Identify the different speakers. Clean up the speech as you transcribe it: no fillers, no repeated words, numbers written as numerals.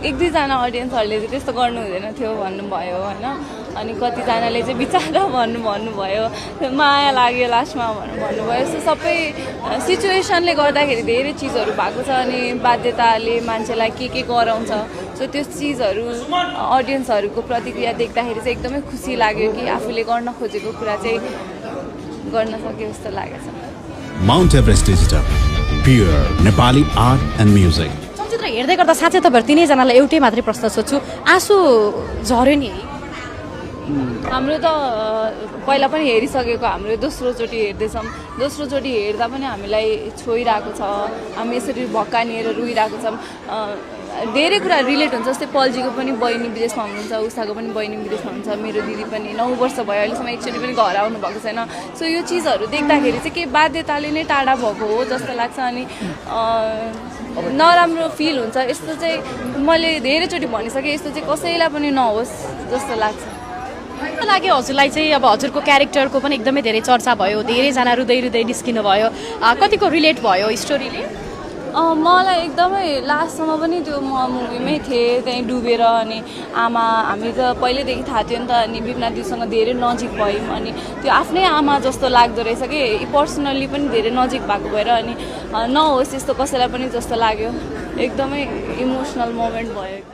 Speaker 1: एक दुईजना अडियन्सहरूले चाहिँ त्यस्तो गर्नु हुँदैन थियो भन्नुभयो होइन अनि कतिजनाले चाहिँ बिचारा भन्नुभयो माया लाग्यो लास्टमा भन्नुभयो यस्तो सबै सिचुएसनले गर्दाखेरि धेरै चिजहरू भएको छ अनि बाध्यताले मान्छेलाई के गराउँछ सो त्यो चिजहरू अडियन्सहरूको प्रतिक्रिया देख्दाखेरि चाहिँ एकदमै खुसी लाग्यो कि आफूले गर्न खोजेको कुरा चाहिँ गर्न सक्यो जस्तो लागेको छ।
Speaker 2: Mount Everest digital pure Nepali art and music.
Speaker 3: चलचित्र हेर्दै गर्दा साँच्चै तपाईँहरू तिनैजनालाई एउटै मात्रै प्रश्न सोध्छु, आँसु झर्यो नि?
Speaker 1: हाम्रो त पहिला पनि हेरिसकेको हाम्रो दोस्रोचोटि हेर्दैछौँ दोस्रोचोटि हेर्दा पनि हामीलाई छोइरहेको छ हामी यसरी भक्कानिएर रोइरहेको छौँ धेरै कुरा रिलेट हुन्छ जस्तै पल्जीको पनि बहिनी विदेशमा हुनुहुन्छ उषाको पनि बहिनी विदेशमा हुन्छ मेरो दिदी पनि 9 वर्ष भयो अहिलेसम्म एकचोटि पनि घर आउनु भएको छैन सो यो चिजहरू देख्दाखेरि चाहिँ के बाध्यताले नै टाढा भएको हो जस्तो लाग्छ अनि नराम्रो फिल हुन्छ यस्तो चाहिँ मैले धेरैचोटि भनिसकेँ यस्तो चाहिँ कसैलाई पनि नहोस् जस्तो लाग्छ।
Speaker 3: के लाग्यो हजुरलाई चाहिँ अब हजुरको क्यारेक्टरको पनि एकदमै धेरै चर्चा भयो धेरैजना रुँदै निस्किनु भयो कतिको रिलेट भयो स्टोरीले?
Speaker 1: मलाई एकदमै लास्टसम्म पनि त्यो म मुभीमै थिएँ त्यहीँ डुबेर अनि आमा हामी त पहिल्यैदेखि थाहा थियो नि त अनि विपना दिदीसँग धेरै नजिक भयौँ अनि त्यो आफ्नै आमा जस्तो लाग्दो रहेछ कि पर्सनल्ली पनि धेरै नजिक भएको भएर अनि नहोस् यस्तो कसैलाई पनि जस्तो लाग्यो एकदमै इमोसनल मोमेन्ट भयो।